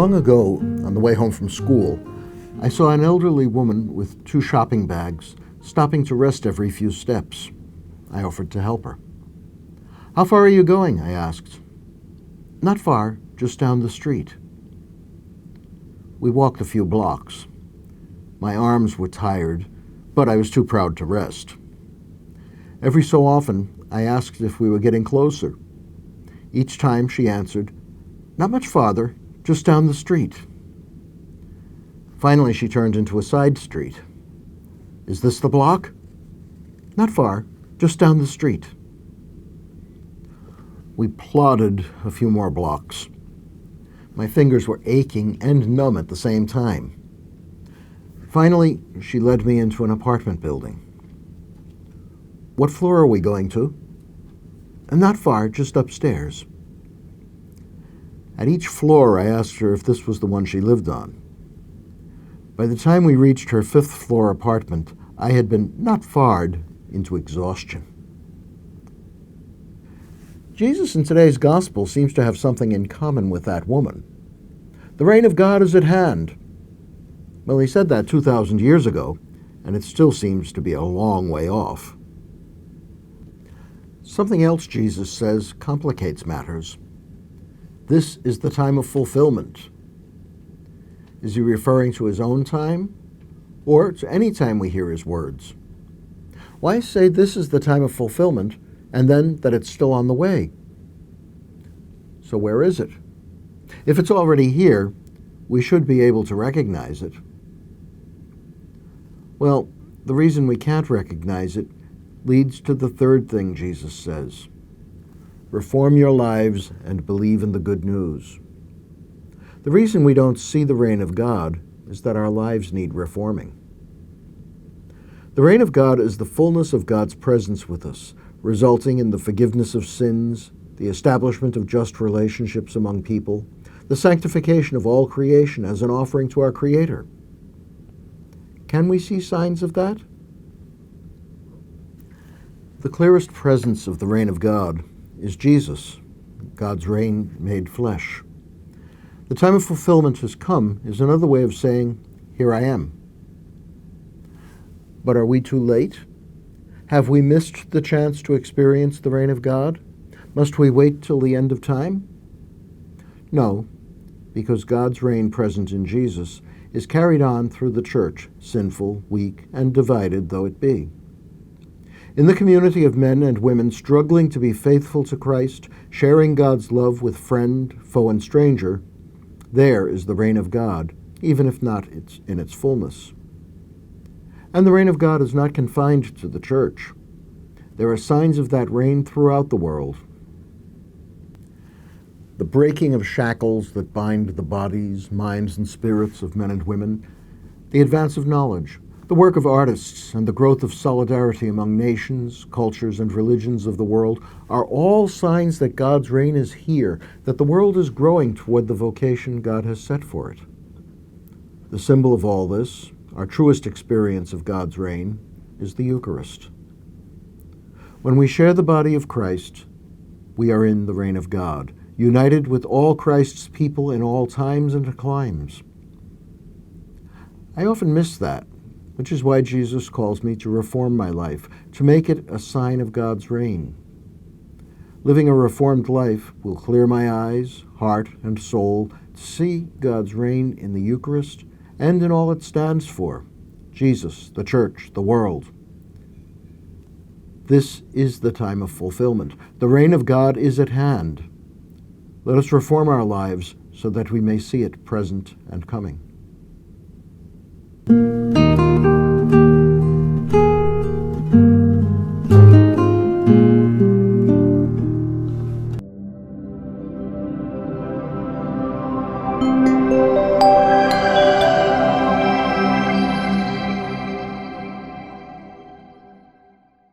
Long ago, on the way home from school, I saw an elderly woman with 2 shopping bags stopping to rest every few steps. I offered to help her. "How far are you going?" I asked. "Not far, just down the street." We walked a few blocks. My arms were tired, but I was too proud to rest. Every so often, I asked if we were getting closer. Each time she answered, "Not much farther, just down the street." Finally, she turned into a side street. "Is this the block?" "Not far, just down the street." We plodded a few more blocks. My fingers were aching and numb at the same time. Finally, she led me into an apartment building. "What floor are we going to?" "Not far, just upstairs." At each floor, I asked her if this was the one she lived on. By the time we reached her 5th floor apartment, I had been not farred into exhaustion. Jesus in today's gospel seems to have something in common with that woman. The reign of God is at hand. Well, he said that 2,000 years ago, and it still seems to be a long way off. Something else Jesus says complicates matters. This is the time of fulfillment. Is he referring to his own time, or to any time we hear his words? Why say this is the time of fulfillment, and then that it's still on the way? So where is it? If it's already here, we should be able to recognize it. Well, the reason we can't recognize it leads to the third thing Jesus says. Reform your lives and believe in the good news. The reason we don't see the reign of God is that our lives need reforming. The reign of God is the fullness of God's presence with us, resulting in the forgiveness of sins, the establishment of just relationships among people, the sanctification of all creation as an offering to our Creator. Can we see signs of that? The clearest presence of the reign of God is Jesus, God's reign made flesh. The time of fulfillment has come is another way of saying, "Here I am." But are we too late? Have we missed the chance to experience the reign of God? Must we wait till the end of time? No, because God's reign present in Jesus is carried on through the church, sinful, weak, and divided though it be. In the community of men and women struggling to be faithful to Christ, sharing God's love with friend, foe, and stranger, there is the reign of God, even if not in its fullness. And the reign of God is not confined to the church. There are signs of that reign throughout the world. The breaking of shackles that bind the bodies, minds, and spirits of men and women, the advance of knowledge, the work of artists, and the growth of solidarity among nations, cultures, and religions of the world are all signs that God's reign is here, that the world is growing toward the vocation God has set for it. The symbol of all this, our truest experience of God's reign, is the Eucharist. When we share the body of Christ, we are in the reign of God, united with all Christ's people in all times and climes. I often miss that, which is why Jesus calls me to reform my life, to make it a sign of God's reign. Living a reformed life will clear my eyes, heart, and soul to see God's reign in the Eucharist and in all it stands for, Jesus, the Church, the world. This is the time of fulfillment. The reign of God is at hand. Let us reform our lives so that we may see it present and coming.